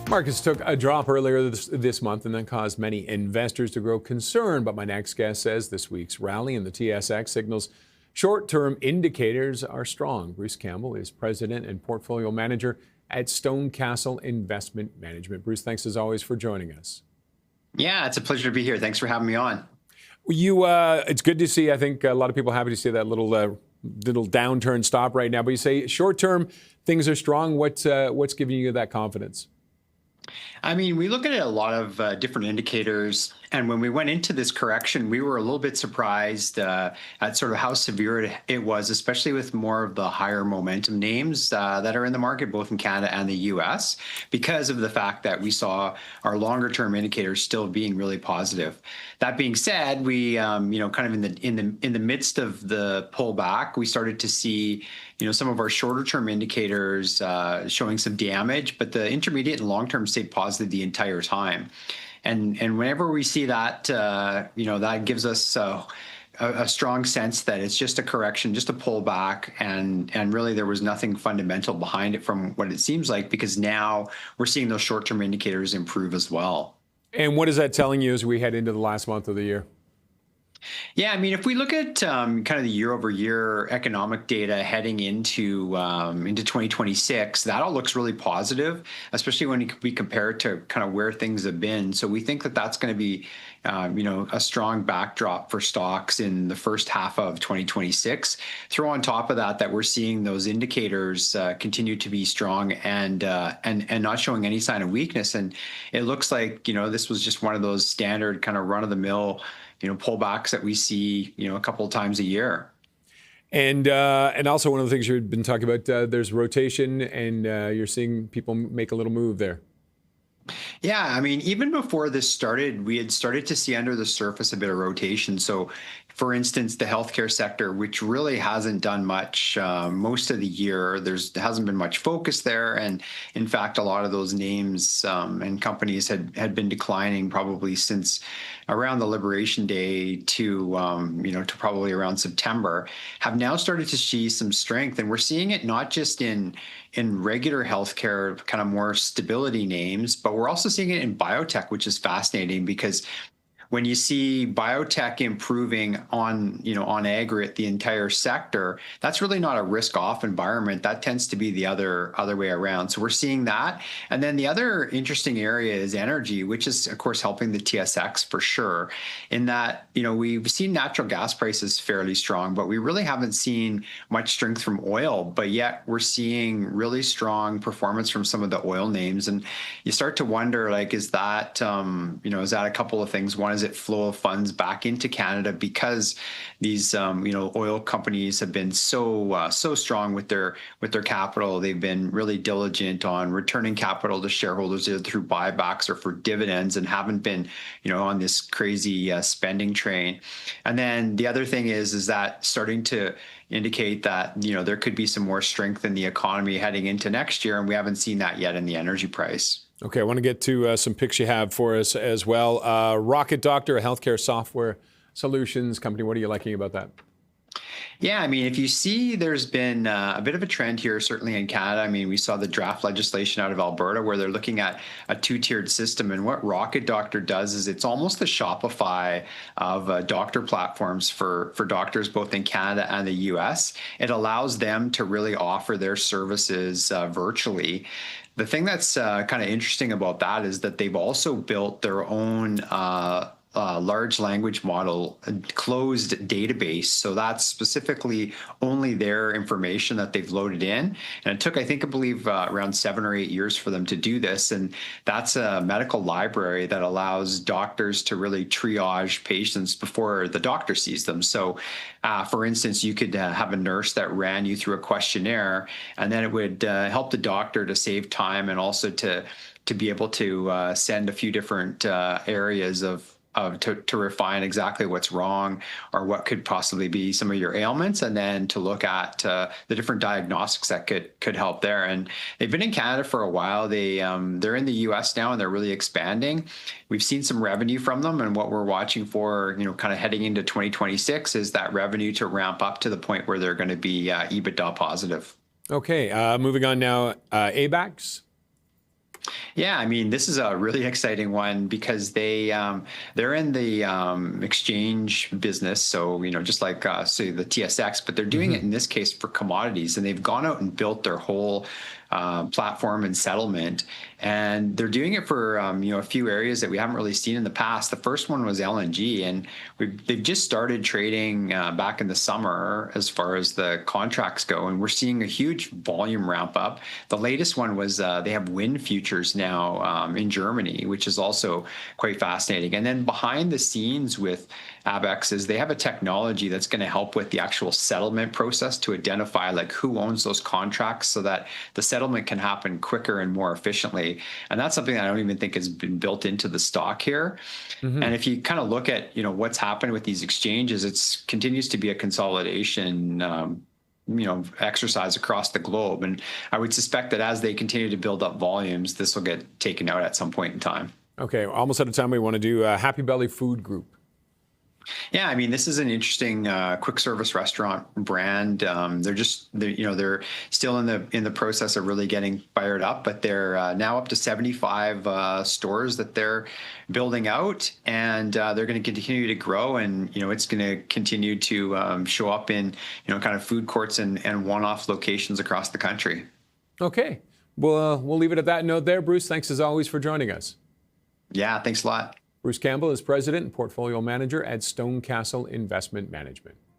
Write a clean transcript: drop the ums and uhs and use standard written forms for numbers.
Markets took a drop earlier this month and that caused many investors to grow concerned. But my next guest says this week's rally in the TSX signals short-term indicators are strong. Bruce Campbell is president and portfolio manager at StoneCastle Investment Management. Bruce, thanks as always for joining us. Yeah, it's a pleasure to be here. Thanks for having me on. It's good to see. I think a lot of people are happy to see that little downturn stop right now. But you say short-term things are strong. What's giving you that confidence? I mean, we look at a lot of different indicators, and when we went into this correction, we were a little bit surprised at sort of how severe it was, especially with more of the higher momentum names that are in the market, both in Canada and the U.S., because of the fact that we saw our longer-term indicators still being really positive. That being said, we, kind of in the midst of the pullback, we started to see, some of our shorter-term indicators showing some damage, but the intermediate and long-term stayed positive the entire time. And whenever we see that, that gives us a strong sense that it's just a correction, just a pullback, and really there was nothing fundamental behind it from what it seems like, because now we're seeing those short-term indicators improve as well. And what is that telling you as we head into the last month of the year? Yeah, I mean, if we look at kind of the year-over-year economic data heading into 2026, that all looks really positive, especially when we compare it to kind of where things have been. So we think that that's going to be, a strong backdrop for stocks in the first half of 2026. Throw on top of that we're seeing those indicators continue to be strong and not showing any sign of weakness. And it looks like, this was just one of those standard kind of run-of-the-mill pullbacks that we see, a couple of times a year. And also one of the things you've been talking about, there's rotation, and you're seeing people make a little move there. Yeah, I mean, even before this started, we had started to see under the surface a bit of rotation. So, for instance, the healthcare sector, which really hasn't done much most of the year, there hasn't been much focus there. And in fact, a lot of those names and companies had been declining probably since around the Liberation Day to probably around September, have now started to see some strength. And we're seeing it not just in regular healthcare, kind of more stability names, but we're also seeing it in biotech, which is fascinating because when you see biotech improving on aggregate the entire sector, that's really not a risk-off environment. That tends to be the other way around. So we're seeing that. And then the other interesting area is energy, which is, of course, helping the TSX for sure, in that, we've seen natural gas prices fairly strong, but we really haven't seen much strength from oil. But yet we're seeing really strong performance from some of the oil names. And you start to wonder, is that a couple of things? One is it flow of funds back into Canada because these oil companies have been so strong with their capital. They've been really diligent on returning capital to shareholders either through buybacks or for dividends, and haven't been on this crazy spending train. And then the other thing is that starting to indicate that there could be some more strength in the economy heading into next year, and we haven't seen that yet in the energy price. Okay, I want to get to some picks you have for us as well. Rocket Doctor, a healthcare software solutions company. What are you liking about that? Yeah, I mean, if you see, there's been a bit of a trend here, certainly in Canada. I mean, we saw the draft legislation out of Alberta where they're looking at a two-tiered system. And what Rocket Doctor does is it's almost the Shopify of doctor platforms for doctors, both in Canada and the US. It allows them to really offer their services virtually. The thing that's kind of interesting about that is that they've also built their own large language model closed database. So that's specifically only their information that they've loaded in. And it took, I believe around 7 or 8 years for them to do this. And that's a medical library that allows doctors to really triage patients before the doctor sees them. So for instance, you could have a nurse that ran you through a questionnaire, and then it would help the doctor to save time and also to be able to send a few different areas to refine exactly what's wrong or what could possibly be some of your ailments, and then to look at the different diagnostics that could help there. And they've been in Canada for a while. They're in the US now, and they're really expanding. We've seen some revenue from them, and what we're watching for, kind of heading into 2026 is that revenue to ramp up to the point where they're going to be EBITDA positive. Okay, moving on now, ABAX. Yeah, I mean, this is a really exciting one because they're in the exchange business. So just like say the TSX, but they're doing it in this case for commodities, and they've gone out and built their whole platform and settlement, and they're doing it for a few areas that we haven't really seen in the past. The first one was LNG, and they've just started trading back in the summer as far as the contracts go, and we're seeing a huge volume ramp up. The latest one was they have wind futures now in Germany, which is also quite fascinating. And then behind the scenes with Abex is they have a technology that's going to help with the actual settlement process to identify like who owns those contracts so that the settlement can happen quicker and more efficiently. And that's something that I don't even think has been built into the stock here. And if you kind of look at what's happened with these exchanges, it continues to be a consolidation exercise across the globe. And I would suspect that as they continue to build up volumes, this will get taken out at some point in time. Okay, almost out of time. We want to do Happy Belly Food Group. Yeah, I mean, this is an interesting quick service restaurant brand. They're still in the process of really getting fired up, but they're now up to 75 stores that they're building out, and they're going to continue to grow, and it's going to continue to show up in kind of food courts and one-off locations across the country. Okay, well, we'll leave it at that note there. Bruce, thanks as always for joining us. Yeah, thanks a lot. Bruce Campbell is president and portfolio manager at StoneCastle Investment Management.